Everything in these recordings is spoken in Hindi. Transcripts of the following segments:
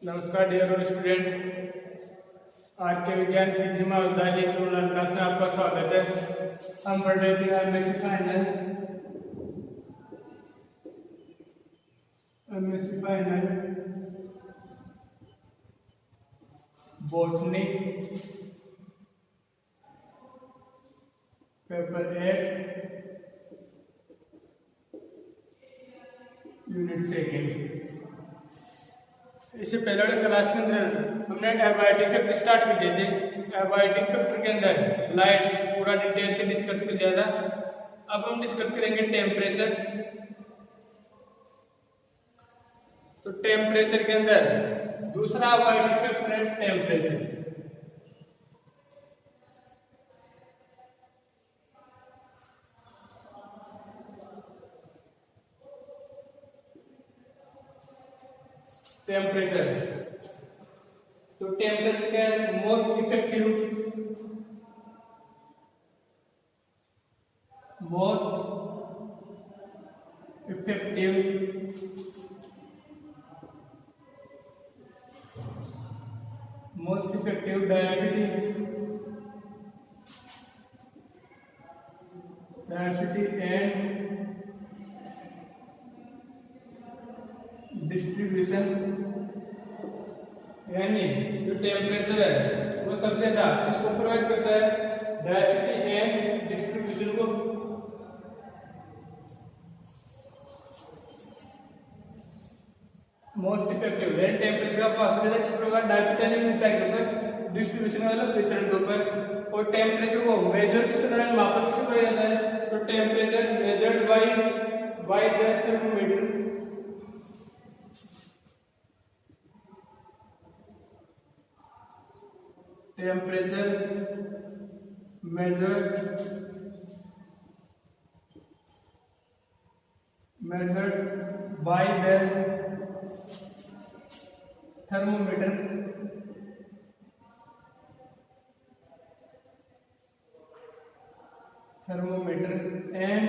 नमस्कार डियर स्टूडेंट, आज के विज्ञान पीजी महाविद्यालय के ऑनलाइन क्लास में आपका स्वागत है। हम पढ़ रहे थे MSc final botany paper 8 unit second. इससे पहले वाले क्लास के अंदर हमने एबायोटिक फैक्टर स्टार्ट कर दिए थे। एबायोटिक फैक्टर के अंदर लाइट पूरा डिटेल से डिस्कस कर दिया था। अब हम डिस्कस करेंगे टेम्परेचर। तो टेम्परेचर के अंदर दूसरा एबायोटिक फैक्टर है टेम्परेचर। टेम्परेचर तो टेम्परेचर का most effective diversity and distribution, यानी जो टेम्परेचर है वो सबसे ज्यादा इसको प्रोवाइड करता है डायवर्सिटी एंड डिस्ट्रीब्यूशन को। मोस्ट इफेक्टिव है टेम्परेचर का पॉसिबल इस प्रकार डायवर्सिटी एंड इम्पैक्ट के ऊपर, डिस्ट्रीब्यूशन मतलब वितरण के ऊपर। और टेम्परेचर को मेजर किसके द्वारा मापन किससे किया जाता है? तो temperature measured by the thermometer. Temperature measured by the thermometer and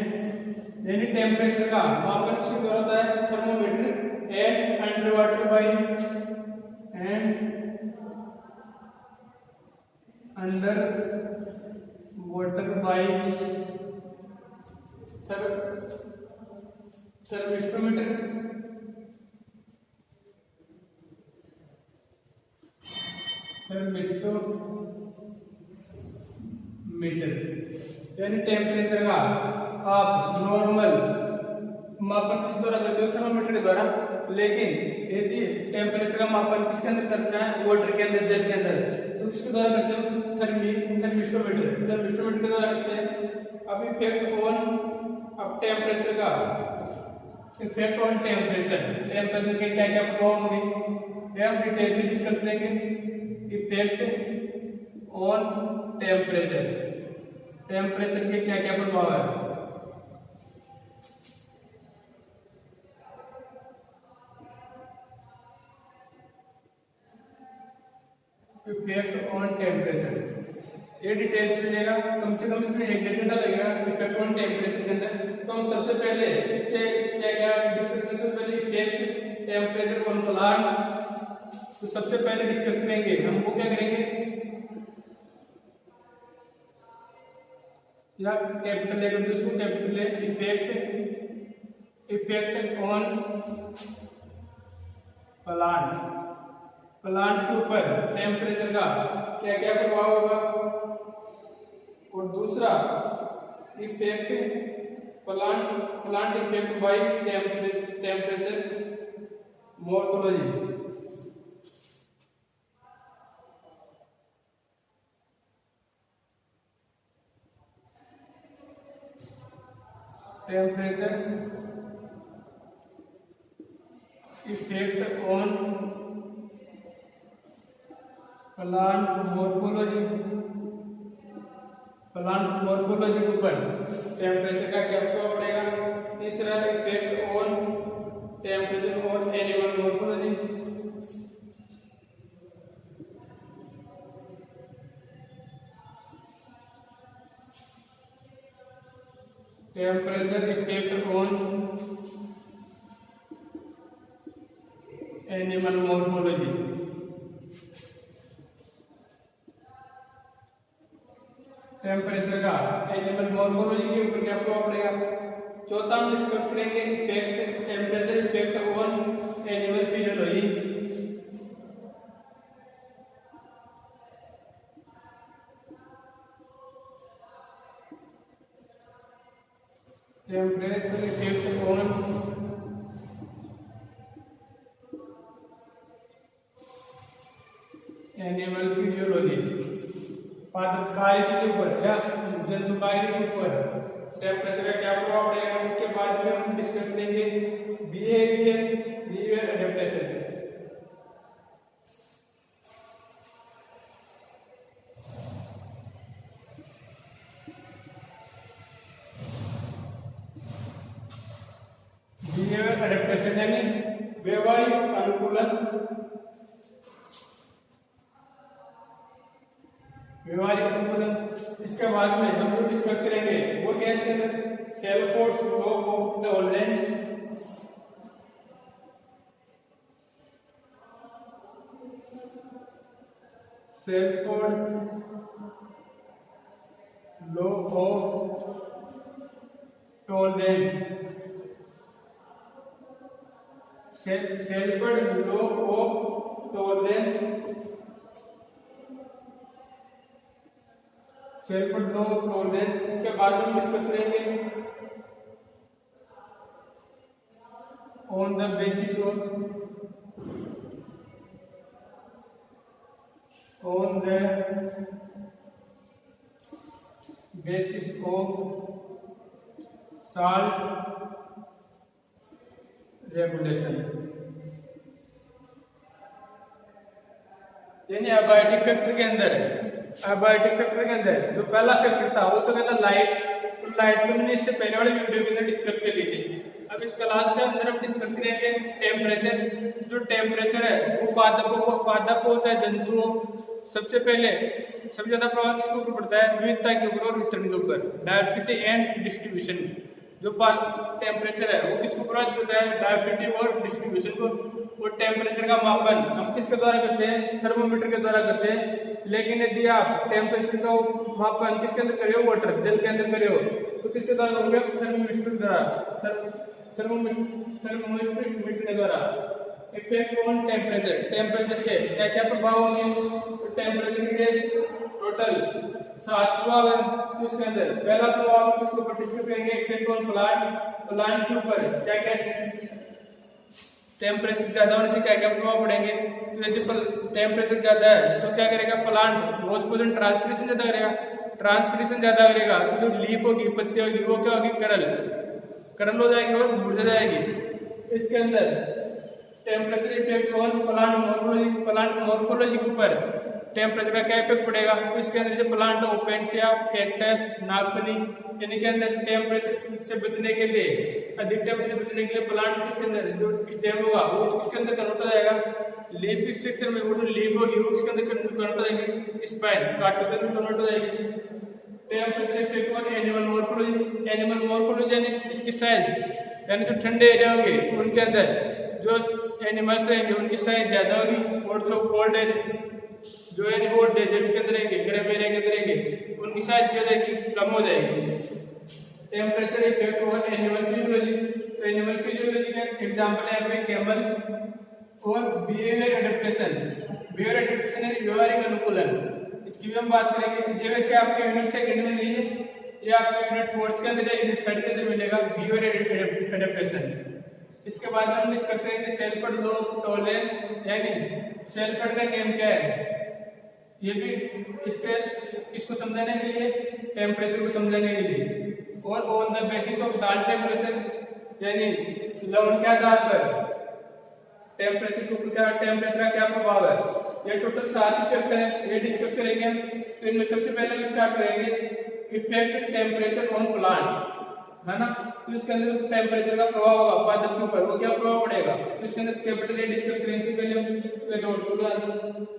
यानी टेम्परेचर का मापन किसके द्वारा होता है? Thermometer and under water by thermistometer. यानी टेम्परेचर का आप नॉर्मल मापन किस द्वारा करते हो? थर्मोमीटर के द्वारा। लेकिन यदि टेम्परेचर का मापन किसके अंदर करना है? वाटर के अंदर, जल के अंदर, तो किसके द्वारा करते हो? थर्मिस्टोमीटर के द्वारा करते हैं। अब इफेक्ट ऑन टेम्परेचर का इफेक्ट ऑन टेम्परेचर के क्या क्या प्रभाव होंगे हम डिटेल से डिस्कस करेंगे। इफेक्ट ऑन टेम्परेचर के क्या क्या प्रभाव है? इफेक्ट ऑन टेम्परेचर ये डिटेल्स मिलेगा, कम से कम इसमें एक डेटा लगेगा इफेक्ट ऑन टेम्परेचर के अंदर। तो हम सबसे पहले इसके क्या क्या डिस्कस करने से पहले इफेक्ट टेम्परेचर ऑन प्लांट, तो सबसे पहले डिस्कस करेंगे हम वो क्या करेंगे, या कैपिटल लेकर तो इसको कैपिटल इफेक्ट ऑन प्लांट के ऊपर टेम्परेचर का क्या क्या प्रभाव होगा। और दूसरा effect plant effect by temperature morphology. Temperature effect on plant morphology के ऊपर टेम्परेचर का क्या प्रभाव पड़ेगा। तीसरा effect on temperature on animal morphology. temperature effect on animal morphology. Temperature का एनिमल मॉर्फोलॉजी के ऊपर क्या प्रभाव पड़ेगा। चौथा हम डिस्कस करेंगे effect temperature effect on animal physiology. Temperature effect on animal physiology. पादप कार्य के ऊपर या जंतु कार्य के ऊपर टेम्परेचर का क्या प्रभाव पड़ेगा। उसके बाद में हम डिस्कस करेंगे बिहेवियर एडेप्टेशन। बिहेवियर एडेप्टेशन यानी व्यवहारिक अनुकूलन। व्यवहारिक अनुकूलन इसके बाद में हम जो डिस्कस करेंगे वो क्या है इसके अंदर Shelford law of tolerance. Shelford law of tolerance. Shelford law of tolerance. Shelford law of tolerance इसके बाद हम डिस्कस करेंगे on the basis of salt regulation. यानी एबायोटिक फैक्टर के अंदर जो पहला फैक्टर था वो तो कहता लाइट। तो लाइट को हमने इससे पहले वाले वीडियो के अंदर डिस्कस कर ली थी। अब इस क्लास के अंदर हम डिस्कस करेंगे टेम्परेचर। जो टेम्परेचर है वो पादप हो चाहे जंतु हो, सबसे ज्यादा प्रभाव किसके ऊपर पड़ता है। विविधता के ऊपर और वितरण के ऊपर, डायवर्सिटी एंड डिस्ट्रीब्यूशन। जो टेम्परेचर है वो किसको प्रभावित करता है, डायवर्सिटी और डिस्ट्रीब्यूशन को। वो टेम्परेचर का मापन हम किसके द्वारा करते हैं, थर्मोमीटर के द्वारा करते हैं। लेकिन यदि आप टेम्परेचर का मापन किसके अंदर करे हो, वाटर जल के अंदर करे हो, तो किसके द्वारा करोगे, थर्मोमीटर के द्वारा। थर्मोमीटर के द्वारा। इफेक्ट ऑन टेम्परेचर के क्या क्या प्रभाव होंगे। टेम्परेचर के टोटल 7 प्रभाव है। इसके अंदर पहला प्रभाव किसके ऊपर डिस्कस करेंगे, इफेक्ट ऑन प्लांट के ऊपर क्या क्या टेम्परेचर ज्यादा होने से क्या क्या प्रभाव पड़ेंगे। तो यदि टेम्परेचर ज्यादा है तो क्या करेगा, प्लांट रोज ट्रांसपिरेशन ज्यादा करेगा। ट्रांसपिरेशन ज्यादा करेगा तो जो लीफ होगी, पत्ती होगी, वो क्या होगी, करल हो जाएगी और मुरझा जाएगी। इसके अंदर temperature effect on plant morphology के ऊपर टेम्परेचर का क्या इफेक्ट पड़ेगा। तो इसके अंदर जैसे प्लांट ओपेंशिया, कैक्टस, नागफनी, यानी के अंदर टेम्परेचर से बचने के लिए, अधिक टेम्परेचर से बचने के लिए प्लांट किसके अंदर जो स्टेम होगा वो तो किसके अंदर कन्वर्ट हो जाएगा, लीफ स्ट्रक्चर में। वो जो लीफ होगी वो किसके अंदर कन्वर्ट हो जाएगी, स्पाइन कांटे के अंदर कन्वर्ट हो जाएगी। Temperature effect on animal morphology यानी इसकी साइज, यानी जो ठंडे एरिया होंगे उनके अंदर जो एनिमल्स रहेंगे उनकी साइज ज्यादा होगी, और जो कोल्ड एरिया जो यानी वो डेजर्ट के अंदर रहेंगे, गर्म एरिया के अंदर रहेंगे, उनकी साइज क्या जाएगी, कम हो जाएगी। Temperature effect on animal physiology. तो एनिमल फिजियोलॉजी का एग्जांपल है यहाँ पे कैमल। और बिहेवियर एडेप्टेशन यानी व्यवहारिक अनुकूलन, इसकी भी हम बात करेंगे। ये वैसे आपके यूनिट सेकंड में नहीं है, ये आपको यूनिट 4 के अंदर या यूनिट 3 के अंदर मिलेगा, बिहेवियर एडेप्टेशन। इसके बाद हम डिस्कस करेंगे सेल्फोर्ड लॉ ऑफ टॉलरेंस, यानी सेल्फोर्ड का नियम क्या है। ये भी इसको समझाने के लिए, टेम्परेचर को समझाने के लिए। और on the basis of salt regulation, यानी लवण के आधार पर टेम्परेचर का क्या प्रभाव है। ये टोटल 7 इफेक्ट है, ये डिस्कस करेंगे हम। तो इनमें सबसे पहले हम स्टार्ट करेंगे इफेक्ट टेम्परेचर ऑन प्लांट, है ना। तो इसके अंदर टेम्परेचर का प्रभाव होगा पादप के ऊपर, वो क्या प्रभाव पड़ेगा, तो इसके अंदर कैपिटल ए डिस्कस करेंगे। इससे पहले हम नोट करो।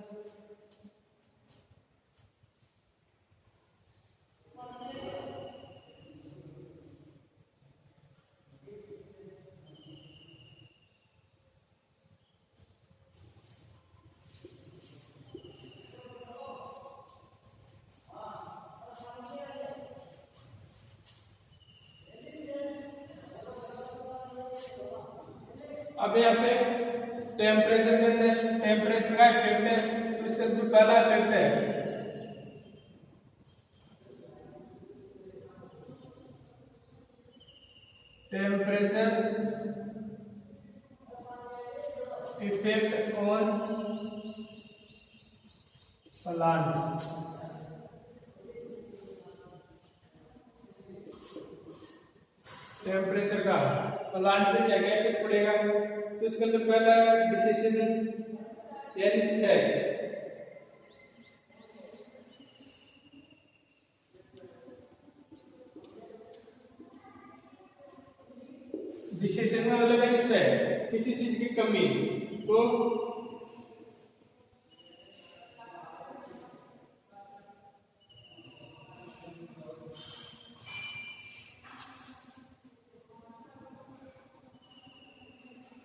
यहाँ पे टेम्परेचर के अंदर टेम्परेचर का इफेक्ट है, तो इसका जो पहला इफेक्ट है temperature effect on plant. Temperature का प्लांट पे क्या क्या इफेक्ट पड़ेगा, तो इसके अंदर पहला डिसीजन यानी सेल, डिसीजन का मतलब है सेल, किसी चीज की कमी, तो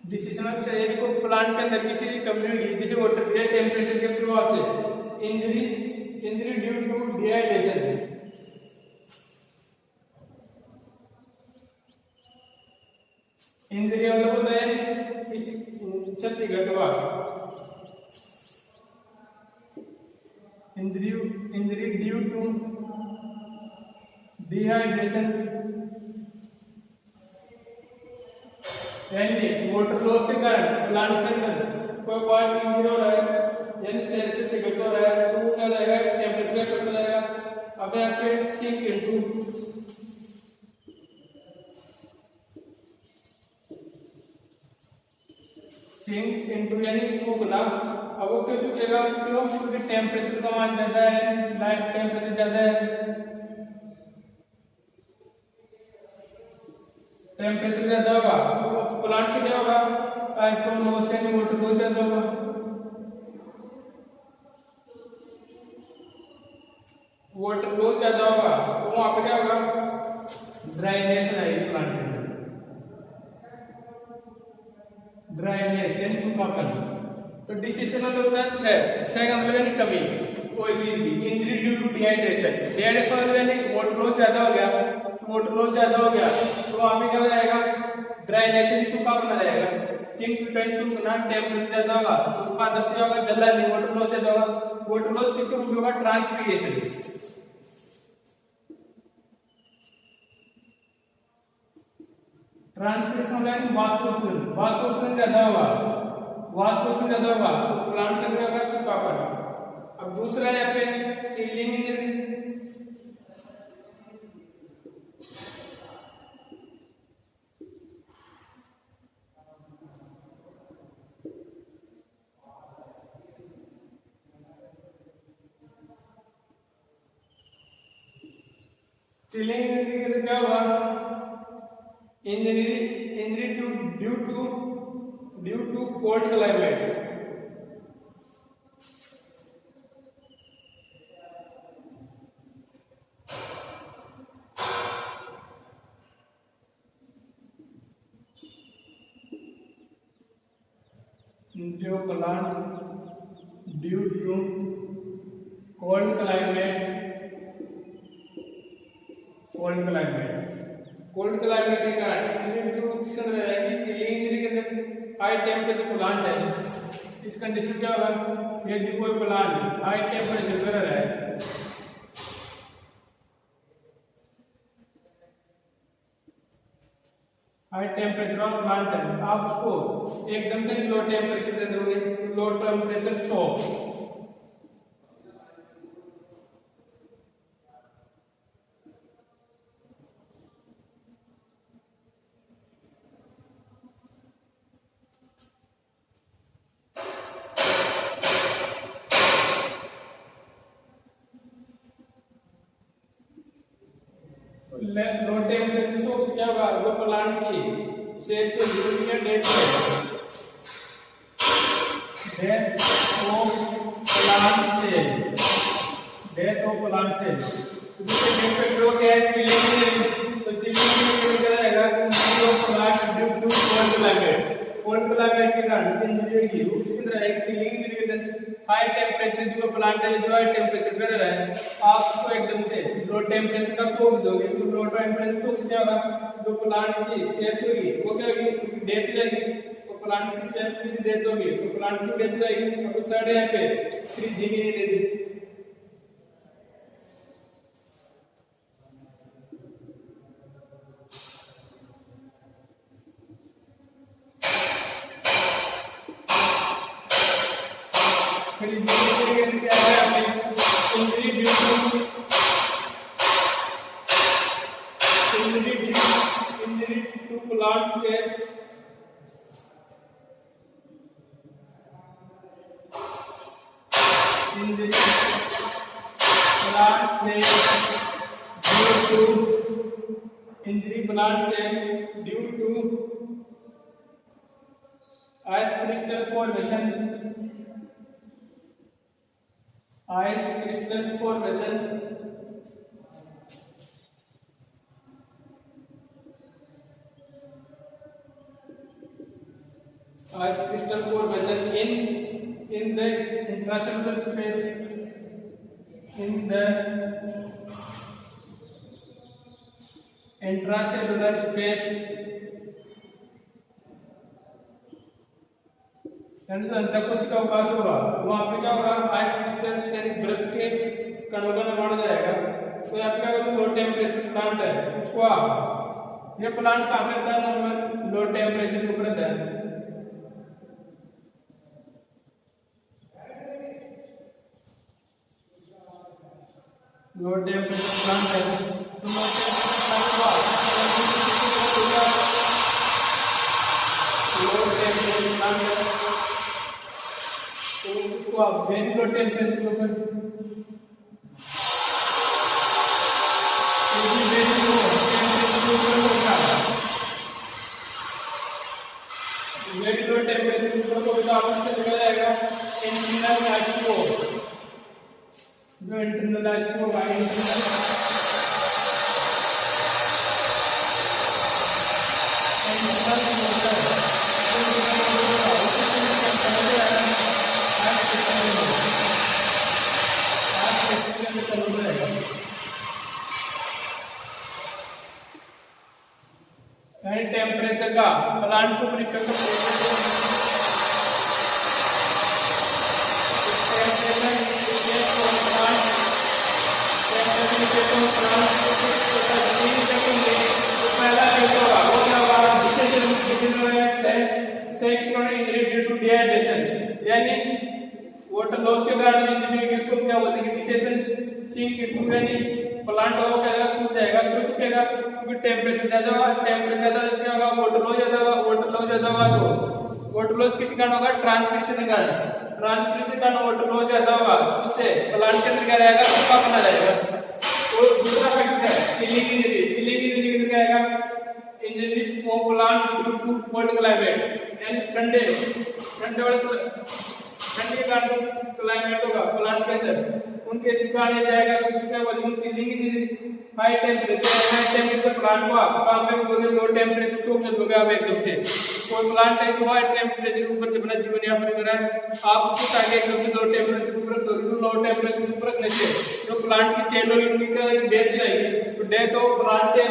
डिसीजन ऑफ सेल को प्लांट के अंदर किसी की कमी होगी, जैसे वाटर या टेम्परेचर के प्रभाव से injury due to dehydration, injury मतलब होता है किसी क्षति घटवा, इंजरी ड्यू टू डिहाइड्रेशन, यानी वाटर लॉस के कारण प्लांट के अंदर कोई पार्ट इंजर हो रहा है यानी सेल से क्षतिग्रस्त हो रहा है, तो वो क्या जाएगा टेम्परेचर कम हो जाएगा। अब यहाँ पे सिंक इनटू यानी सूखना। अब वो क्यों सूखेगा, क्यों, क्योंकि टेम्परेचर का मान ज्यादा है, लाइट टेम्परेचर ज्यादा है, टेम्परेचर ज्यादा होगा तो प्लांट से क्या होगा, आइसक्रीम लॉस यानी वाटर लॉस ज्यादा होगा। वाटर लॉस ज्यादा होगा तो वहां पे क्या होगा, ड्राइनेस आएगी प्लांट में, ड्राइनेस यानी सूखापन। तो डिसीजनल होता है सेल का मतलब यानी कमी कोई चीज की, injury due to dehydration, dehydration मतलब यानी वाटर लॉस ज्यादा हो गया, वाटर लॉस ज्यादा हो गया तो वहां पे क्या हो जाएगा, ड्राइनेस यानी सूखापन आ जाएगा। सिंक सूखना, टेम्परेचर ज्यादा होगा तो उत्पादन से होगा जलन नहीं, वाटर लॉस ज्यादा होगा। वाटर लॉस किसके रूप में होगा, ट्रांसपीरेशन, ट्रांसपीरेशन होगा यानी वाष्पोत्सर्जन ज्यादा होगा, वाष्पोत्सर्जन ज्यादा होगा तो प्लांट के अंदर होगा सूखापन। अब दूसरा यहाँ पे चिलिंग इंजरी, चिलिंग इंजरी के क्या होगा, injury due to cold climate, जो plant due to cold climate के कारण चिलिंग इंजरी के अंदर हाई टेम्परेचर प्लांट है, इस कंडीशन क्या होगा, यदि कोई प्लांट हाई टेम्परेचर पर है, हाई टेम्परेचर ऑफ प्लांट है, आप उसको एकदम से लो टेम्परेचर दे दोगे, low temperature shock, low temperature shock से क्या होगा, जो प्लांट की सेल से जुड़ी है डेथ ऑफ प्लांट सेल, जिससे टेम्परेचर हो गया है चिलिंग, तो चिलिंग में क्या रहेगा, plant due to cold climate के कारण इंजरी होगी, वो किस तरह है, चिलिंग इंजरी के अंदर हाई टेम्परेचर जो प्लांट है जो हाई टेम्परेचर पे रह रहा है, आप उसको एकदम से लो टेम्परेचर का शॉक दोगे तो लो टेम्परेचर शॉक से क्या होगा, जो प्लांट की सेल्स होगी वो क्या होगी, डेथ जाएगी, तो प्लांट की सेल्स किसी दे दोगे तो प्लांट की डेथ जाएगी। अब थर्ड यहाँ पे थ्री जीनी नहीं दे दी। Injury to plant cells plant cell due to ice crystal formation. Ice crystal formation in the intracellular space. In the intracellular space, अंतःकोशिका अवकाश होगा, वहां पे क्या होगा, आइस क्रिस्टल से बर्फ के कणों का निर्माण हो जाएगा। तो यहाँ पे क्या होगा, लो टेम्परेचर प्लांट है, उसको ये प्लांट कहाँ पे रहता है, नॉर्मल लो टेम्परेचर के ऊपर रहता है। लो टेम्परेचर प्लांट है, तो लो टेम्परेचर प्लांट है, तो उसको आप वेरी लो टेम्परेचर के ऊपर वेरी लो टेम्परेचर के ऊपर को चला जाएगा इंटरनल आइसो, जो इंटरनल आइसो होगा, टेम्परेचर का प्लांट को इफेक्ट यानी वाटर लॉस के कारण इसको क्या बोलते हैं, डिसेशन सिंक इनटू, यानी प्लांट हो क्या सूख जाएगा। तो सूखेगा क्योंकि टेम्परेचर ज्यादा होगा, टेम्परेचर ज्यादा इससे होगा वाटर लॉस ज्यादा होगा, वाटर लॉस ज्यादा होगा तो वाटर लॉस किस कारण होगा, ट्रांसपिरेशन के कारण, ट्रांसपिरेशन के कारण वाटर लॉस ज्यादा होगा, इससे प्लांट के अंदर क्या रहेगा, सूखा बना जाएगा। और दूसरा फैक्टर है चिलिंग इंजरी, चिलिंग इंजरी किससे क्या आएगा, injury of plant due to cold climate, यानी ठंडे के कारण क्लाइमेट होगा प्लांट के अंदर, उनके कारण जाएगा तो उसका volume chilling injury. High temperature plant को आप लो टेम्परेचर सूखने दोगे आप एकदम से, कोई प्लांट है जो हाई टेम्परेचर के ऊपर अपना जीवन यापन कर रहा है, आप उसको चाहे एकदम से लो टेम्परेचर के ऊपर रखोगे तो लो टेम्परेचर के ऊपर रखने से जो प्लांट की सेल होगी उनकी डेथ जाएगी। तो डेथ हो प्लांट से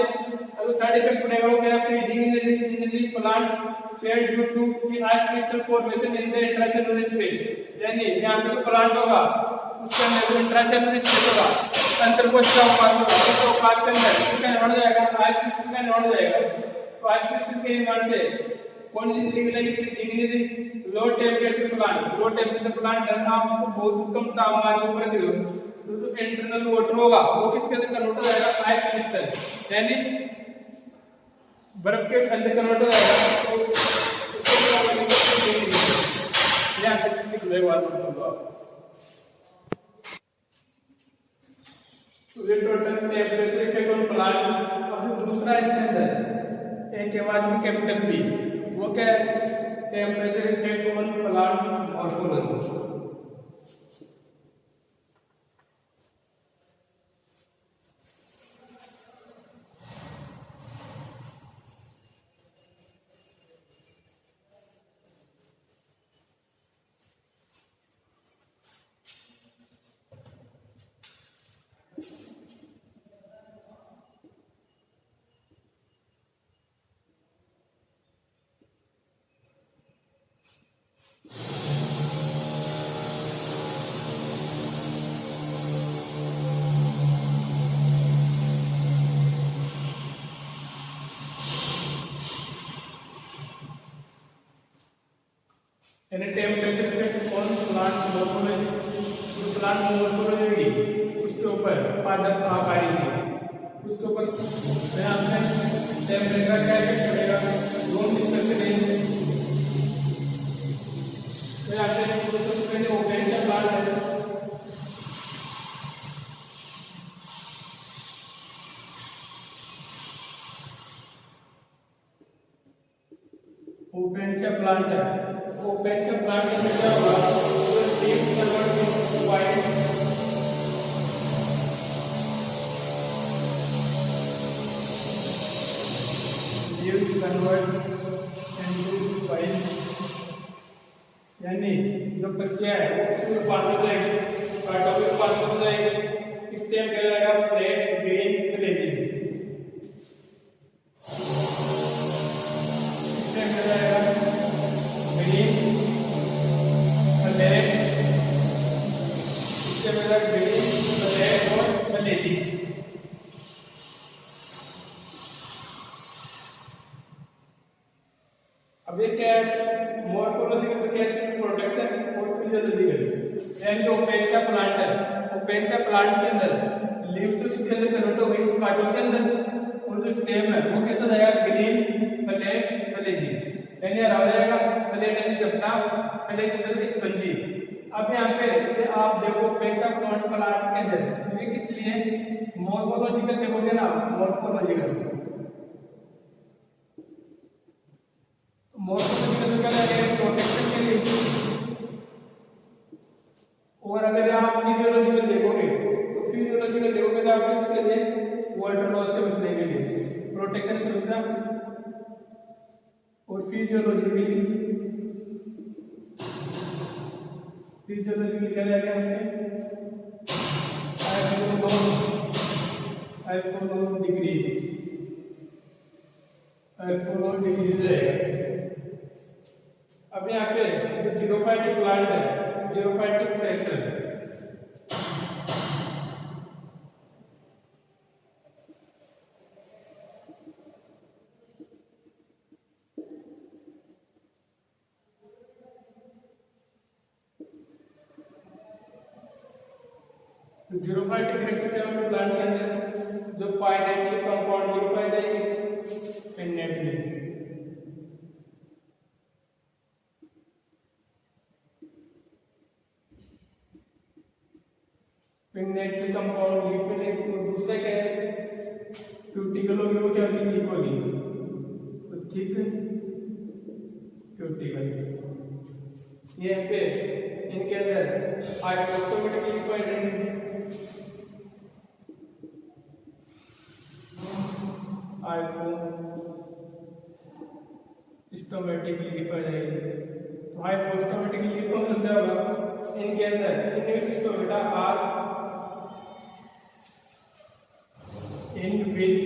थर्ड इफेक्ट पड़ेगा वो क्या, freezing injury plant cell due to ice crystal formation in the intracellular space, यानी यहाँ पे प्लांट होगा उसके अंदर इंट्रासेलुलर स्पेस होगा, अंतर्कोशिका अवकाश होगा, तो अवकाश के अंदर उसका निर्माण हो जाएगा, आइस क्रिस्टल का निर्माण हो जाएगा। तो आइस क्रिस्टल के निर्माण से कौन सी इंजरी मिलेगी, लो टेम्परेचर प्लांट है, आप उसको बहुत कम तापमान के ऊपर रखो तो इंटरनल वाटर होगा वो किसके अंदर कन्वर्ट हो जाएगा, आइस क्रिस्टल, यानी बर्फ के अंदर कन्वर्ट हो जाएगा। तो ये total temperature effect on plant. अब जो दूसरा इसके अंदर एक के बाद में कैपिटल बी, वो क्या है, temperature effect on plant morphology. Plant morphology होगी उसके ऊपर पादप आकारी की उसके ऊपर मैं आपने टेम्परेचर क्या करेगा रूम डिस्कस करेंगे। मैं आपसे सबसे पहले ओपेन का प्लांट है ओपेन प्लांट है। ओपेन प्लांट में क्या होगा तो leaf convert into white leaf convert into white यानी जो पत्तियां है वो उसमें रूपांतरित हो जाएगी कांटों में रूपांतरित हो जाएगी। इस टाइम क्या जाएगा फ्लैट ग्रीन फ्लेजिंग अब ये क्या है मॉर्फोलॉजिकल तो क्या है प्रोटेक्शन और फिजियोलॉजिकल यानी जो ओपेन प्लांट है ओपेन प्लांट के अंदर लीफ तो इसके अंदर कन्वर्ट हो गई कांटों के अंदर और जो स्टेम है वो कैसा जाएगा ग्रीन फ्लैट फ्लेजी यानी हरा हो जाएगा फ्लैट यानी चपटा फ्लेज के अंदर स्पंजी। अब यहाँ पे आप देखो ओपेन प्लांट के अंदर तो ये किस लिए मॉर्फोलॉजिकल देखोगे ना मॉर्फोलॉजिकल मॉर्फोलॉजिकल क्या है प्रोटेक्शन के लिए। और अगर आप फिजियोलॉजिकल देखोगे तो फिजियोलॉजिकल देखोगे तो आप इसके लिए वाटर लॉस से बचने के लिए प्रोटेक्शन सुरक्षा और फिजियोलॉजिकली क्या रहेगा आइसोलोन डिग्रीज रहेगा। अब यहाँ पे जो जीरोफाइटिक प्लांट है xerophytic crystal xerophytic crystal plant के अंदर जो पाइनेटली कंपाउंड लीफ पाई जाएगी पिन्नेटली पिन्नेटली कंपाउंड लीफ में और दूसरा क्या है क्यूटिकल होगी वो क्या होगी थिक होगी तो थिक क्यूटिकल ये पे इनके अंदर हाइपोस्टोमेटिक लीफ पाई जाएगी हाइपोस्टोमेटिक लीफ आ जाएगी। तो हाइपोस्टोमेटिक लीफ कौन सा होगा इनके अंदर इनमें stomata are in which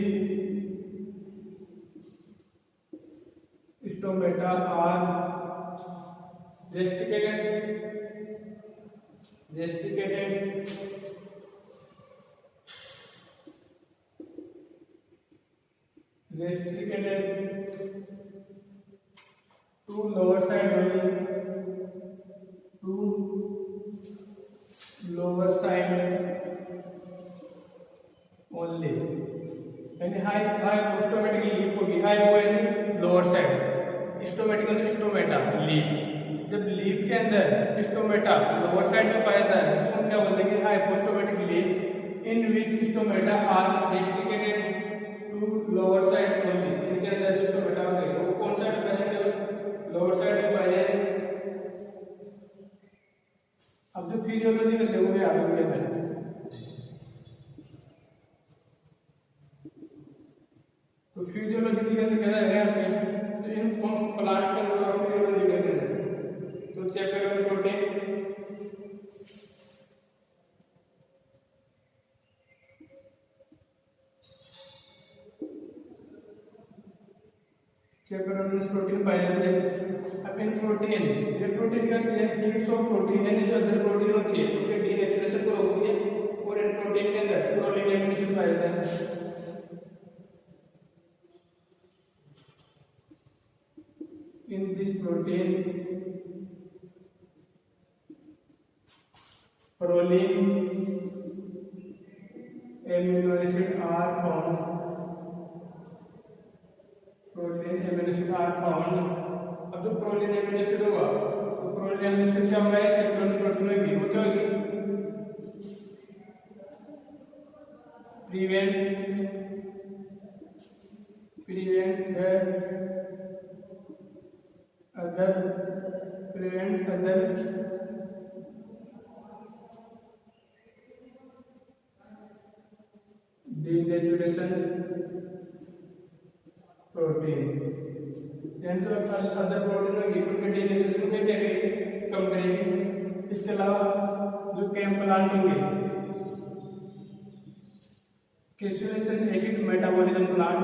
stomata are restricted to lower side only to lower side only यानी हाई स्टोमेटिक लीफ होगी हाई वो यानी lower side stomatic stomata leaf जब लीफ के अंदर स्टोमेटा लोअर साइड में पाया जाता है उसको क्या बोलेंगे hypostomatic leaf in which stomata are restricted to lower side only इनके अंदर जो स्टोमेटा होंगे वो कौन साइड में पाए लोअर साइड में पाए जाएंगे। अब जो फिजियोलॉजी का देखोगे आगे के अंदर तो फिजियोलॉजी के अंदर क्या है तो इन प्लांट्स के अंदर फिजियोलॉजी कहते हैं तो chapter one protein chapter one protein पाए जाते हैं। अब इन प्रोटीन ये प्रोटीन क्या होती है हीट्स ऑफ प्रोटीन यानी जो अंदर प्रोटीन होती है उनके डीनेचुरेशन को रोकती है और इन प्रोटीन के अंदर प्रोटीन एमिनेशन पाया जाता है। in this protein proline amino acid are found, proline amino acid are found. अब जो प्रोलीन एमिनो एसिड होगा तो प्रोलीन एमिनो एसिड क्या होगा, चेक्रोन प्रोटीन होगी, वो क्या होगी, prevent other denaturation protein, यानी तो अदर प्रोटीन होगी उनके denaturation में क्या करेगी, कम करेगी। इसके अलावा जो केम प्लांट होंगे, कैल्शियम एसिड मेटाबॉलिज्म प्लांट,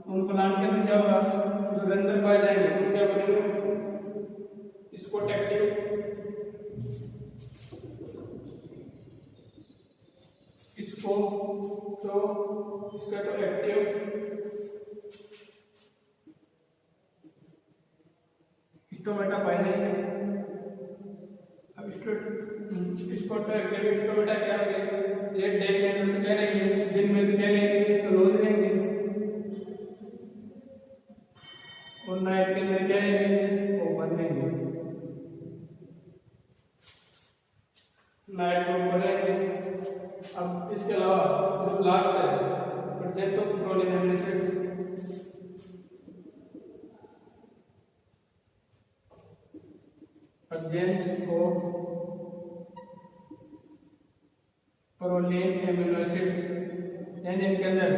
उन प्लांट के अंदर क्या होगा, जो रंध्र पाए जाएंगे वो क्या बनेंगे, स्पोटेक्टिव, इसको तो इसका तो एक्टिव, स्टोमेटा पाए जाएंगे। अब इसको तो एक्टिव स्टोमेटा क्या होंगे, एक डे के अंदर तो क्या रहेंगे, दिन में तो क्या रहेंगे, तो रोज रहेंगे, और नाइट के अंदर क्या रहेंगे, ओपन रहेंगे, नाइट में ओपन रहेंगे। अब इसके अलावा जो लास्ट है presence of proline amino acid, presence of proline amino acids, यानी इनके अंदर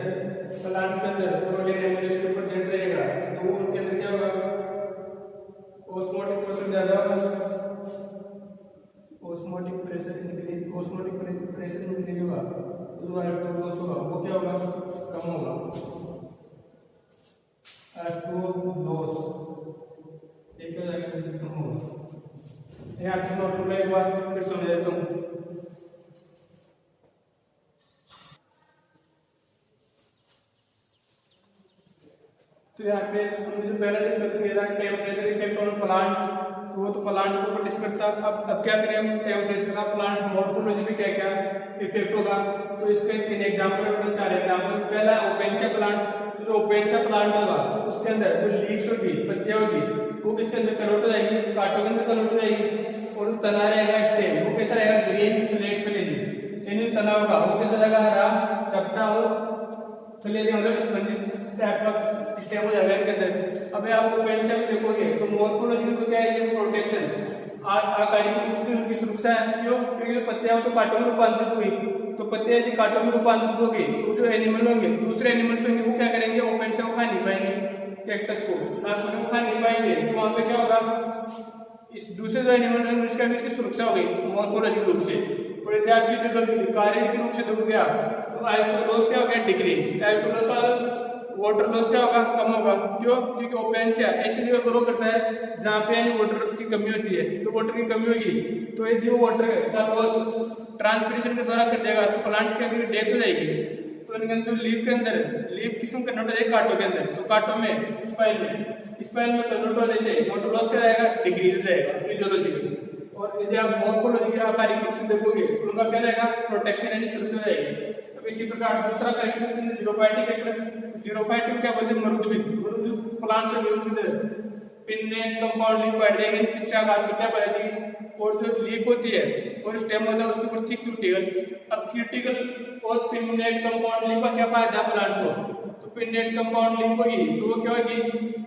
प्लांट्स के अंदर प्रोलीन एमिनो एसिड प्रेजेंट रहेगा तो उनके अंदर क्या होगा, ऑस्मोटिक प्रेशर ज्यादा होगा, ऑस्मोटिक प्रेशर इंक्रीज होगा, तो जो लैक्टोज होगा वो क्या होगा, कम होगा, लैक्टोज एक कम होगा। यहाँ पे नोट को एक बार फिर समझ देता हूँ। तो यहाँ पे हमने जो पहला डिस्कस किया था टेम्परेचर इफेक्ट ऑन प्लांट, वो तो प्लांट के ऊपर डिस्कस था। अब क्या करें हम, टेम्परेचर का प्लांट मॉर्फोलॉजी में क्या क्या इफेक्ट होगा, तो इसके 3 एग्जाम्पल 4 एग्जाम्पल। पहला ओपेनशिया प्लांट, जो ओपेनशिया प्लांट होगा उसके अंदर जो लीव्स होगी, पत्तियां होगी, वो किसके अंदर कन्वर्ट हो जाएगी, कांटों के अंदर कन्वर्ट हो जाएगी, और जो तना रहेगा स्टेम वो कैसा रहेगा, ग्रीन फ्लेट फ्लेजी, यानी तना होगा वो कैसा रहेगा, हरा चपटा और फ्लेजी, मतलब स्पंजी टाइप का स्टेम हो जाएगा इसके अंदर। अब आप ओपेनशिया में देखोगे तो मॉर्फोलॉजी में तो क्या है, ये प्रोटेक्शन आकारिक रूप से उनकी सुरक्षा है, क्यों, क्योंकि पत्तियां तो कांटों में रूपांतरित हुई, तो पत्तियां यदि कांटों में रूपांतरित होगी तो जो एनिमल होंगे, दूसरे एनिमल्स होंगे, वो क्या करेंगे, ओपेनशिया को खा नहीं पाएंगे, कैक्टस को नाखून खा नहीं पाएंगे, तो वहां पे क्या होगा, इस दूसरे जो एनिमल होंगे उसका भी इसकी सुरक्षा हो गई मॉर्फोलॉजिकल रूप से। और यदि आप शारीरिक रूप से देख गया तो अल्कोहल क्या हो गया, डिक्रीज, अल्कोहल वाटर लॉस क्या होगा, कम होगा, क्यों, क्योंकि ओपेनशिया ऐसी जगह ग्रो करता है जहाँ पे यानी वाटर की कमी होती है, तो वाटर की कमी होगी तो यदि वो वाटर का लॉस ट्रांसपिरेशन के द्वारा कर देगा तो प्लांट्स के अंदर डेथ हो जाएगी। तो इनके अंदर लीफ के अंदर, लीफ किस्म कन्वर्ट हो जाएगी कांटों के अंदर, तो कांटों में स्पाइल में कन्वर्ट होने से वाटर लॉस क्या रहेगा, डिक्रीज रहेगा फिजियोलॉजिकली। और यदि आप मॉर्फोलॉजी आकारिक रूप से देखोगे तो उनका क्या रहेगा, प्रोटेक्शन यानी सुरक्षा रहेगी। अब इसी प्रकार दूसरा करेक्टर जीरोफाइटिक क्या बोलते हैं, मरुद्भिद प्लांट से विरुद्ध पिन्नेट कंपाउंड लीफ पाई जाएगी, पिच्छाकार पत्तियां पाई जाएगी, और जो लीफ होती है और स्टेम होता है उसके ऊपर थिक क्यूटिकल। अब क्यूटिकल और पिन्नेट कंपाउंड लीफ का क्या फायदा प्लांट को, तो पिन्नेट कंपाउंड लीफ होगी तो वो क्या होगी,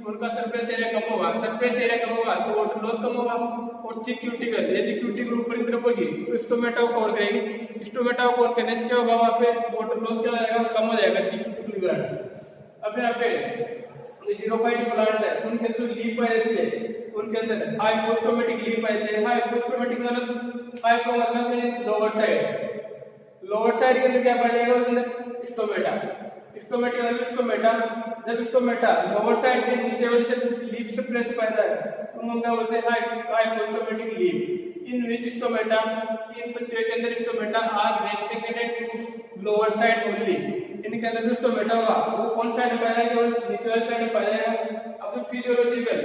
उनका सरफेस एरिया कम होगा, सरफेस एरिया कम होगा तो वाटर लॉस कम होगा। और थिक क्यूटिकल, यदि क्यूटिकल ऊपर की तरफ होगी तो स्टोमेटा को कवर करेगी, स्टोमेटा को कवर करने से क्या होगा, वहां पे वाटर लॉस क्या हो जाएगा, कम हो जाएगा थिक क्यूटिकल। अब यहाँ पे जीरोफाइट प्लांट है, उनके अंदर लीफ पाई जाती है, उनके अंदर हाइपोस्टोमेटिक लीफ पाई जाती है। हाइपोस्टोमेटिक मतलब हाइपो मतलब लोअर साइड के अंदर क्या पाया जाएगा, उसके अंदर स्टोमेटा, स्टोमेटा मतलब स्टोमेटा। जब स्टोमेटा लोअर साइड के नीचे वाले से लीफ से प्रेस पाया है तो हम क्या बोलते हैं, hypostomatic leaf. In which stomata, इन पत्तियों के अंदर stomata are restricted to lower side only. इनके अंदर जो स्टोमेटा होगा वो कौन साइड में पाया जाएगा, नीचे वाले साइड में पाया जाएगा। अब फिजियोलॉजिकल,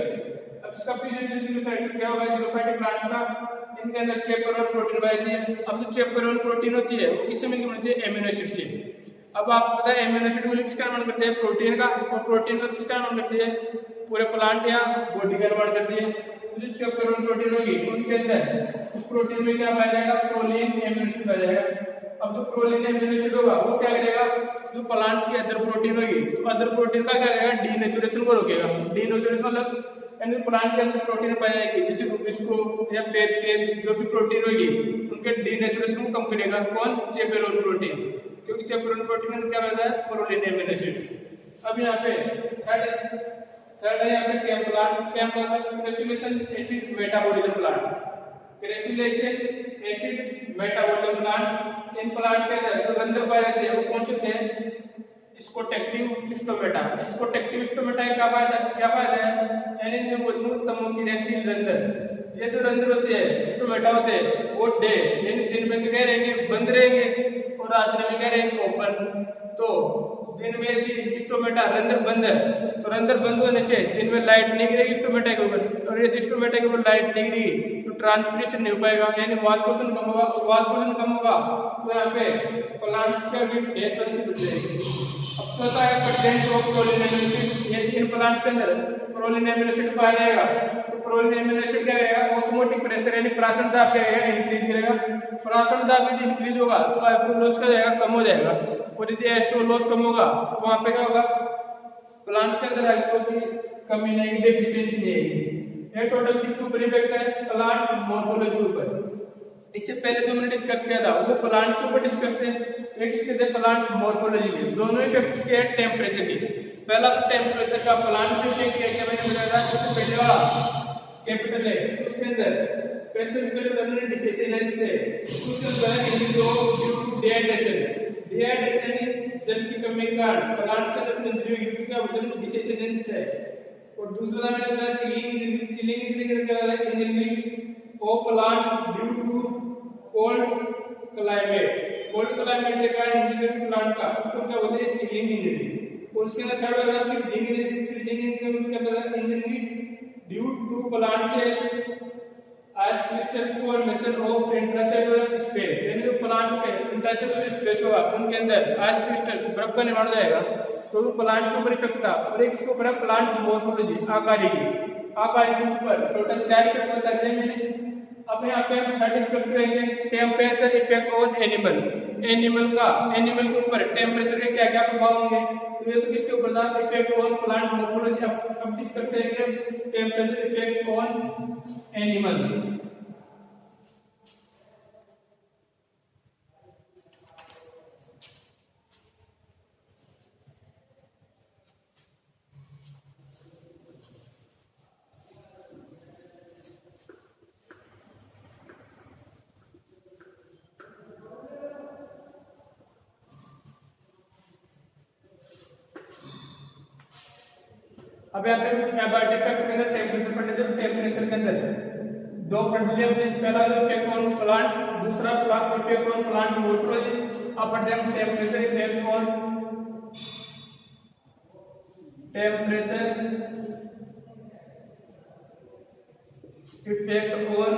अब इसका फिजियोलॉजिकल कैरेक्टर क्या होगा जीरोफाइटिक प्लांट्स का, इनके अंदर चेपरोल प्रोटीन पाई जाती है। अब जो चेपरोल प्रोटीन होती है वो किससे मिलकर बनती है? एमिनो एसिड से। अब आपको पता है एमिनो एसिड मिलकर किसका निर्माण करते हैं? प्रोटीन का। और प्रोटीन का किसका निर्माण करती है? पूरे प्लांट या बॉडी का निर्माण करती है। तो जो चेपरोल प्रोटीन होगी उनके अंदर उस प्रोटीन में क्या पाया जाएगा? प्रोलीन एमिनो एसिड पाया जाएगा। अब जो प्रोलीन एमिनो एसिड होगा वो क्या करेगा? जो प्लांट्स की अदर प्रोटीन होगी तो अदर प्रोटीन का क्या करेगा? डीनेचुरेशन को रोकेगा। डीनेचुरेशन मतलब यानी प्लांट के अंदर प्रोटीन पाई जाएगी जैसे इसको या पेट के जो भी प्रोटीन होगी उनके डीनेचुरेशन को कम करेगा। कौन? चेपरोल प्रोटीन, क्योंकि चेपरोल प्रोटीन में क्या रहता है? Proline amino acid. अब यहाँ पे थर्ड है यहाँ पे कैम प्लांट। कैम का crassulacean acid metabolism plant. Crassulacean acid metabolism plant. इन प्लांट के अंदर जो रंध्र पाए जाते हैं वो कौन से होते हैं? स्कोटेक्टिव स्टोमेटा। स्कोटेक्टिव स्टोमेटा क्या पाया है? यानी जो मजबूत तमोकिनेसिल रंध्र। ये जो रंध्र होते हैं स्टोमेटा होते हैं वो डे यानी दिन में क्या रहेंगे? बंद रहेंगे और रात्रि में क्या रहेंगे? ओपन। तो दिन में यदि स्टोमेटा रंध्र बंद है तो रंध्र बंद होने से दिन में लाइट नहीं गिरेगी स्टोमेटा के ऊपर, और यदि स्टोमेटा के ऊपर लाइट नहीं गिरी तो ट्रांसपिरेशन नहीं हो पाएगा यानी वाष्पोषण कम होगा। वाष्पोषण कम होगा तो यहाँ पे प्लांट्स का डेथ होने से बच जाएगी। अब चौथा है content of proline amino acid. यदि इन प्लांट्स के अंदर प्रोलीन एमिनो एसिड पाया जाएगा तो प्रोलीन एमिनो एसिड क्या करेगा? ऑस्मोटिक प्रेशर यानी प्राशन दाब क्या करेगा? इंक्रीज करेगा। प्राशन दाब यदि इंक्रीज होगा तो एस्टो लॉस क्या जाएगा? कम हो जाएगा। और यदि एस्टो लॉस कम होगा तो वहां पे क्या होगा? प्लांट्स के अंदर एस्टो की कमी नहीं, डेफिशिएंसी नहीं आएगी। ये टोटल किसके ऊपर इफेक्ट है? प्लांट मॉर्फोलॉजी ऊपर। इससे पहले जो मैंने डिस्कस किया था वो प्लांट के ऊपर डिस्कस थे, एक किसके थे? प्लांट मॉर्फोलॉजी के। दोनों इफेक्ट किसके हैं? टेम्परेचर के। पहला तो टेम्परेचर का प्लांट में चेक किया मैंने बताया था सबसे पहले वाला कैपिटल है उसके अंदर पहले डिसेसिनेंस से डिहाइड्रेशन जल की कमी के कारण प्लांट के अंदर इंजरी हुई उसका वजन डिसेसिनेंस है। और दूसरा मैंने बताया चिलिंग इंजरी क्या है? Injury of plant due to cold climate. Cold climate के कारण इंजरी प्लांट का उसको क्या बोलते हैं? Chilling injury. और उसके अंदर थर्ड वाला फ्रीजिंग इंजरी। फ्रीजिंग इंजरी क्या बोलते हैं? इंजरी ड्यू टू प्लांट से as crystal formation of intracellular space। यानी जो प्लांट के इंट्रासेलुलर स्पेस होगा उनके अंदर as crystals बर्फ का निर्माण हो जाएगा तो वो प्लांट के ऊपर इफेक्ट था। और एक इसके ऊपर है प्लांट मॉर्फोलॉजी आकारिकी। आकारिकी के ऊपर टोटल 4 इफेक्ट बता दिए मैंने। अब यहाँ पे हम थर्ड डिस्कस करेंगे temperature effect on animal. Animal के ऊपर टेम्परेचर के क्या क्या प्रभाव होंगे? तो ये तो किसके ऊपर था? Effect on plant morphology. अब डिस्कस करेंगे टेम्परेचर इफेक्ट ऑन एनिमल। अब यहाँ पे एबायोटिक के अंदर टेम्परेचर पढ़ने से टेम्परेचर के अंदर दो पढ़ लिए हमने। पहला जो इफेक्ट ऑन प्लांट, दूसरा plant effect on plant morphology. अब पढ़ते हैं temperature effect on temperature effect on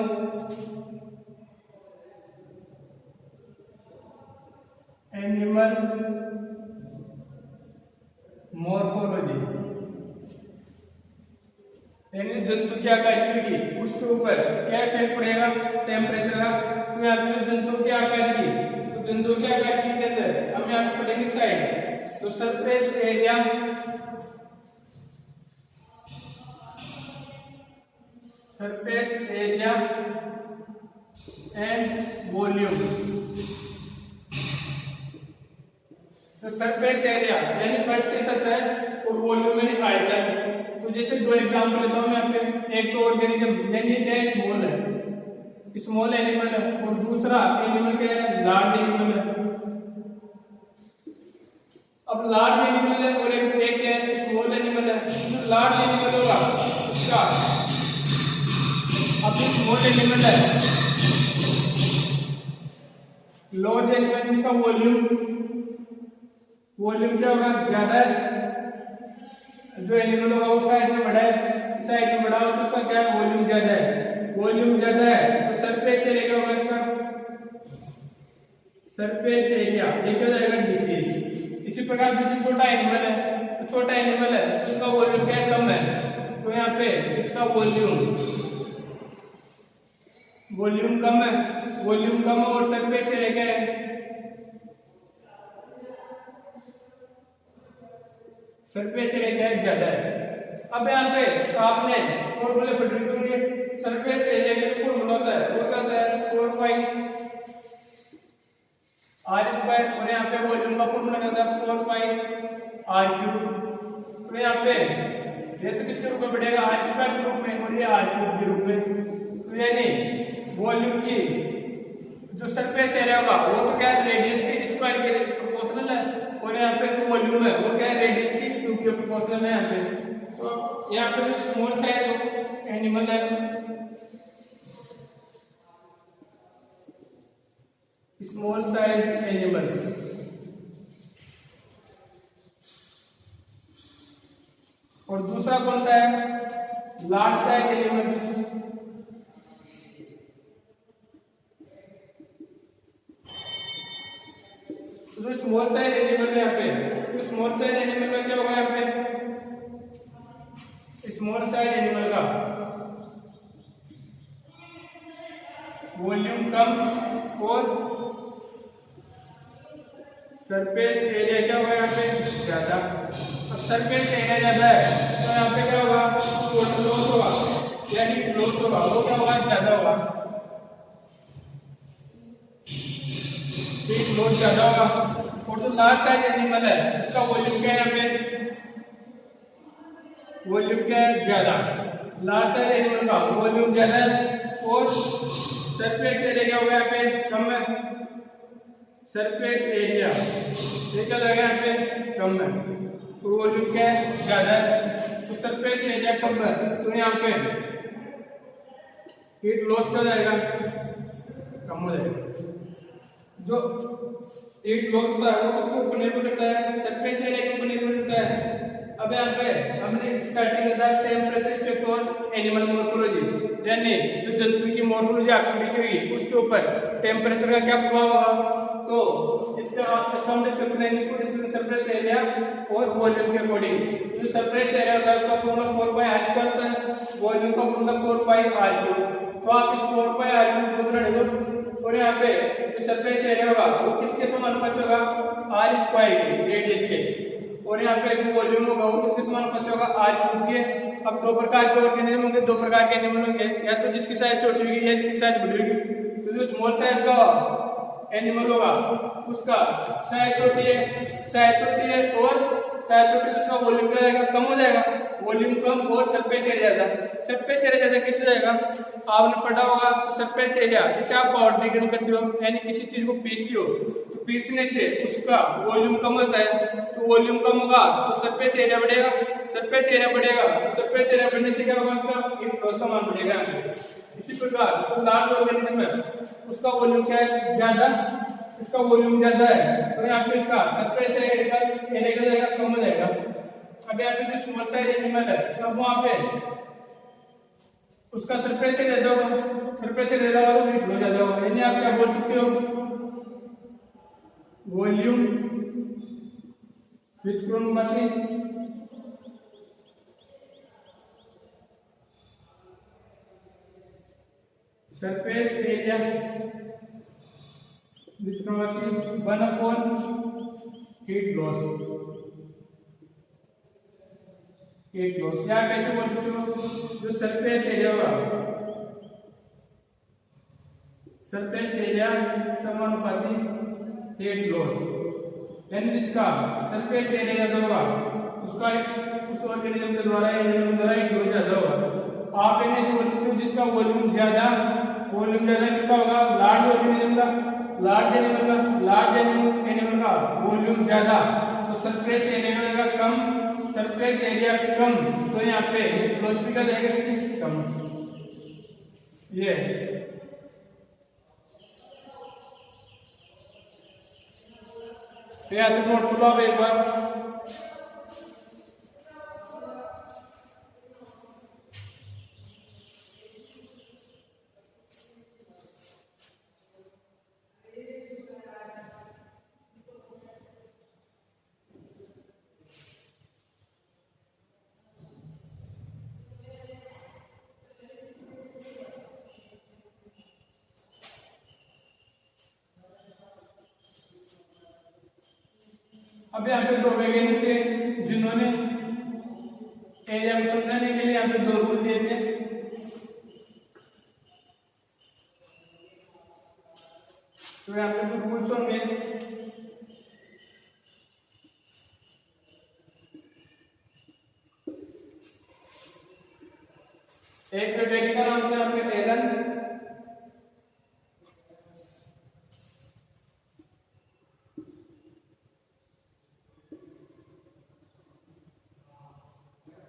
animal morphology. यानी जंतु क्या कार्य की उसके ऊपर क्या इफेक्ट पड़ेगा टेम्परेचर का। तो यहाँ पे जंतु क्या कार्य की, तो जंतु क्या कार्य के अंदर हम यहाँ पे पढ़ेंगे साइड। तो सरफेस एरिया एंड वॉल्यूम। तो सरफेस एरिया यानी फर्स्ट की सतह और वॉल्यूम यानी आयतन। तो जैसे दो एग्जांपल लेता हूं मैं यहाँ पे। एक तो ऑर्गेनिज्म यानी क्या है? स्मॉल है, स्मॉल एनिमल है। और दूसरा एनिमल क्या है? लार्ज एनिमल है। अब लार्ज एनिमल है और एक क्या है? स्मॉल एनिमल है। जो लार्ज एनिमल होगा उसका, अब जो स्मॉल एनिमल है लार्ज एनिमल उसका वॉल्यूम क्या होगा? ज्यादा है। जो एनिमल होगा वो साइज में बड़ा है, साइज में बड़ा हो तो उसका क्या है? वॉल्यूम ज्यादा है। वॉल्यूम ज्यादा है तो सरफेस एरिया क्या होगा इसका, सरफेस एरिया ये क्या हो जाएगा, डिक्रीज। इसी प्रकार जैसे छोटा एनिमल है तो छोटा एनिमल है तो उसका वॉल्यूम क्या है, कम है, तो यहाँ पे इसका वॉल्यूम कम है, वॉल्यूम कम और सरफेस एरिया क्या है, सरफेस एरिया क्या है, ज्यादा है। अब यहाँ पे आपने फॉर्मूले पढ़ होंगे, सरफेस एरिया का जो फॉर्मूला होता है वो क्या होता है, 4 पाई आर स्क्वायर, और यहाँ पे वॉल्यूम का फॉर्मूला क्या होता है, 4 पाई आर क्यूब। तो यहाँ पे ये तो किसके रूप में बढ़ेगा, आर स्क्वायर के रूप में, और ये आर क्यूब के रूप में। तो यानी वॉल्यूम की जो सरफेस एरिया होगा वो तो क्या है, रेडियस के स्क्वायर के प्रोपोर्शनल है, और यहाँ पे जो वॉल्यूम है वो क्या है, रेडियस की क्यूब के प्रोपोर्शनल है यहाँ पे। तो यहाँ पे जो स्मॉल साइज एनिमल है, स्मॉल साइज एनिमल, और दूसरा कौन सा है, लार्ज साइज एनिमल। तो जो स्मॉल साइज एनिमल है यहाँ पे, तो स्मॉल साइज एनिमल का क्या होगा, यहाँ पे स्मॉल साइज एनिमल का वॉल्यूम कम और सरफेस एरिया क्या होगा, यहाँ पे ज्यादा। अब सरफेस एरिया ज्यादा है तो यहाँ पे क्या होगा, लॉस होगा, यानी लॉस होगा, वो क्या होगा, ज्यादा होगा, ठीक, लॉस ज्यादा होगा। और जो लार्ज साइज एनिमल है इसका वॉल्यूम क्या है, यहाँ पे वॉल्यूम क्या है, ज्यादा। लार्ज साइज एनिमल का वॉल्यूम ज्यादा है और सरफेस एरिया क्या होगा, यहाँ पे कम है, सरफेस एरिया ये क्या लगेगा, यहाँ पे कम है, तो वॉल्यूम क्या है, ज्यादा है। तो सरफेस एरिया कम है तो यहाँ पे हीट लॉस क्या जाएगा, कम हो जाएगा। जो हीट लॉस होता है वो किसके ऊपर निर्भर करता है, सरफेस एरिया के ऊपर निर्भर करता है। अब यहाँ पे हमने स्टार्टिंग में बताया टेम्परेचर इफेक्ट और एनिमल मॉर्फोलॉजी, यानी जो जंतु की मॉर्फोलॉजी आकृति होगी उसके ऊपर टेम्परेचर का क्या प्रभाव होगा। तो इसका हम डिस्कस करेंगे, इसको डिस्कस सरफेस एरिया और वॉल्यूम के अकॉर्डिंग। जो सरफेस एरिया होता है उसका फॉर्मूला 4 पाई आर स्क्वायर होता है, वॉल्यूम का फॉर्मूला 4 पाई आर क्यूब। तो आप इस 4 पाई आर क्यूब को रख दो, और यहाँ पे जो सरफेस एरिया होगा वो किसके समानुपाती होगा, आर स्क्वायर के, रेडियस के, और यहाँ पे जो वॉल्यूम होगा वो किसके समानुपाती होगा, आर क्यूब के। अब दो प्रकार के ऑर्गेनिज्म होंगे, दो प्रकार के एनिमल होंगे, या तो जिसकी साइज छोटी होगी या जिसकी साइज बड़ी होगी। तो जो स्मॉल साइज का एनिमल होगा उसका साइज छोटी है और साइज छोटी, तो उसका वॉल्यूम क्या जाएगा, कम हो जाएगा, वॉल्यूम कम और सरफेस एरिया ज्यादा। सरफेस एरिया ज्यादा किस हो जाएगा, आपने पढ़ा होगा सरफेस एरिया, जैसे आप पाउडर ग्राइंड करते हो यानी किसी चीज को पीसते हो तो पीसने से उसका वॉल्यूम कम होता है, तो वॉल्यूम कम होगा तो सरफेस एरिया बढ़ेगा, सरफेस एरिया बढ़ेगा तो सरफेस एरिया बढ़ने से क्या होगा, उसका हीट लॉस का मान बढ़ेगा। इसी प्रकार जो लार्ज ऑर्गेनिज्म है उसका वॉल्यूम क्या है, ज्यादा, इसका वॉल्यूम ज्यादा है तो यहाँ पे इसका सरफेस एरिया जाएगा, कम हो जाएगा। अब यहाँ पे जो स्मॉल साइज एनिमल है तब वहां पे उसका सरफेस एरिया ज्यादा होगा, सरफेस एरिया ज्यादा होगा तो हीट लॉस ज्यादा होगा। यानी आप क्या बोल सकते हो, volume with chronometry surface area with chronometry 1/हीट लॉस। हीट लॉस या कैसे बोल सकते हो, जो सरफेस एरिया होगा, सरफेस एरिया समानुपाती हीट लॉस, यानी जिसका सरफेस एरिया ज्यादा होगा उसका उस ऑर्गेनिज्म के द्वारा हीट लॉस ज्यादा होगा। आप इन्हें से बोल सकते हो जिसका वॉल्यूम ज्यादा किसका होगा, लार्ज ऑर्गेनिज्म का, लार्ज एनिमल का वॉल्यूम ज्यादा तो सरफेस एरिया का कम, सरफेस एरिया कम तो यहाँ पे लॉस भी का जाएगा कम। ये यहाँ तक नोट करो आप एक बार। अब यहाँ पे दो वैज्ञानिक थे जिन्होंने एरिया को समझाने के लिए यहाँ पे दो रूल दिए थे। तो यहाँ पे कुछ रूल्स होंगे। एक वैज्ञानिक का नाम था यहाँ पे एलन।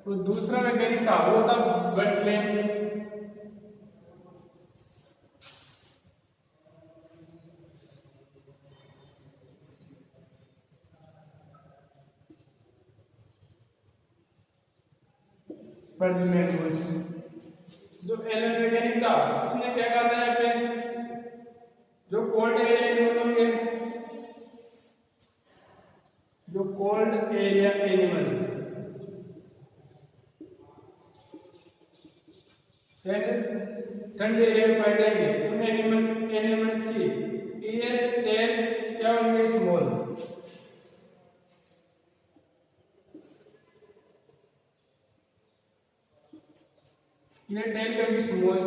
तो दूसरा वैज्ञानिक था वो था बर्टलेन। जो एलन वैज्ञानिक था उसने क्या कहा था यहाँ पे, जो कोल्ड एरिया एनिमल होंगे, जो कोल्ड एरिया एनिमल ठंडे एरिया में पाए जाएंगे, उन एनिमल्स की ईयर टेल क्या होंगे, स्मॉल। ये टेल का भी स्मॉल।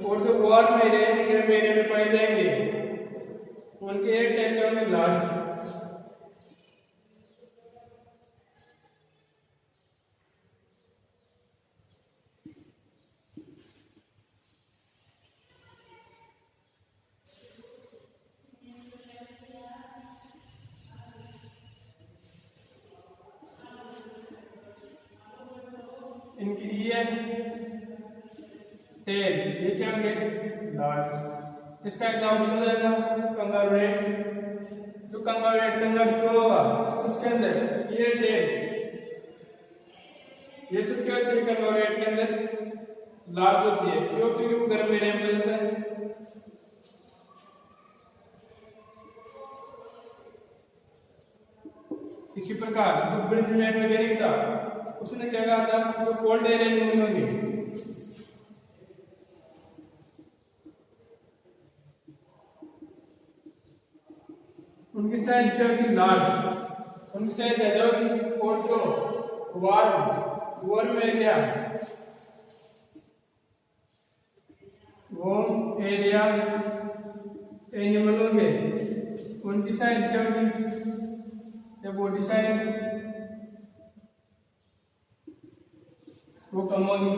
और जो वार्म एरिया गर्म एरिया में पाए जाएंगे उनके एयर टेल का होंगे लार्ज। इनकी ईयर टेल ये क्या होंगे, लार्ज। इसका एग्जाम्पल हो जाएगा कंगारू रेट। जो कंगारू रेट कंगारू जो होगा उसके अंदर ये टेल ये सब क्या होती है, कंगारू रेट के अंदर लार्ज होती है, क्योंकि वो गर्म एरिया में रहता है। इसी प्रकार जो ब्रिजमैन वैज्ञानिक था उसने क्या कहा था, जो कोल्ड एरिया एनिमल होंगे उनकी साइज क्या होगी, लार्ज। उनकी साइज ज्यादा होगी। और जो वार्म एरिया एनिमल होंगे उनकी साइज क्या होगी, या बॉडी साइज वो कम होगी।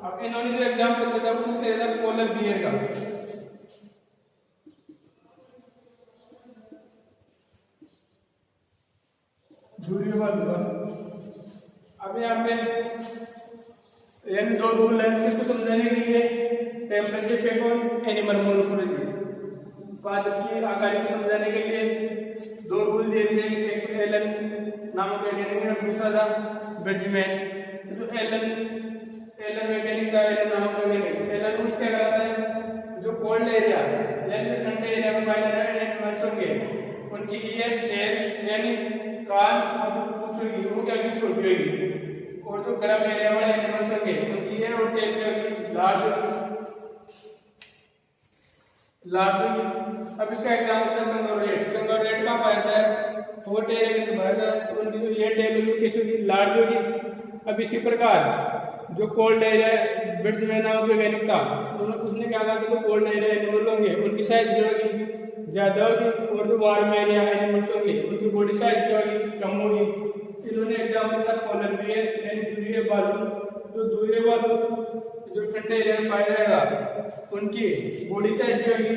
अब इन्होंने जो एग्जाम्पल दिया था उससे पोलर बियर का। अब यहाँ पे दो रूल है इसको समझाने के लिए, टेम्परेचर पे कौन एनिमल मोर्फोलॉजी पादप की आकार को समझाने के लिए दो रूल दिए थे। एक तो एलन नामक वैज्ञानिक ने, दूसरा था ब्रिजमैन। जो एलन वैज्ञानिक का एलन नामक वैज्ञानिक एलन रूल्स क्या कराता है, जो कोल्ड एरिया यानी ठंडे एरिया में पाए जाने वाले एनिमल्स होंगे उनकी ईयर टेल यानी कान पूंछ होगी वो क्या होगी, छोटी होगी। और जो गर्म एरिया वाले एनिमल्स होंगे उनकी ईयर और टेल क्या होगी, लार्ज होगी। अब इसका एग्जांपल है कंगारू रेट। कंगारू रेट कहाँ पाया जाता है, वो टेल के अंदर पाया जाता है, तो उनकी जो ईयर टेल होगी कैसी होगी, लार्ज होगी। अब इसी प्रकार जो कोल्ड एरिया ब्रिजमैन नामक वैज्ञानिक था उसने क्या कहा कि जो कोल्ड एरिया एनिमल होंगे उनकी साइज जो होगी ज्यादा होगी, और जो वार्म एरिया एनिमल्स होंगे उनकी बॉडी साइज क्या होगी, कम होगी। इन्होंने एग्जाम्पल था पोलर बियर एंड दूरिये बालू। जो दूरिये बालू जो ठंडे एरिया में पाया जाएगा उनकी बॉडी साइज जो होगी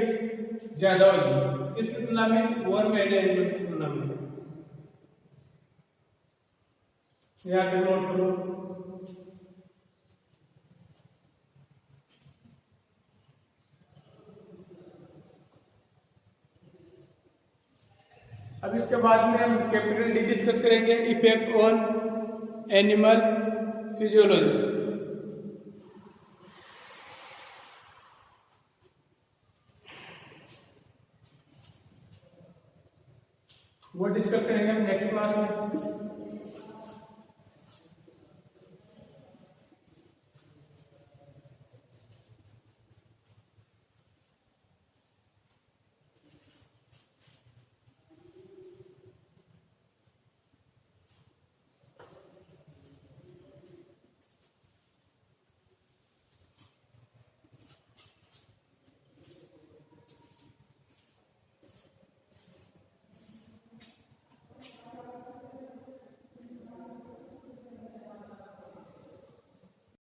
ज्यादा होगी, इसकी तुलना में वार्म एरिया एनिमल्स की तुलना में। यहाँ पे नोट करो। अब इसके बाद में हम कैपिटल डी डिस्कस करेंगे, इफेक्ट ऑन एनिमल फिजियोलॉजी। वो डिस्कस करेंगे हम नेक्स्ट क्लास में।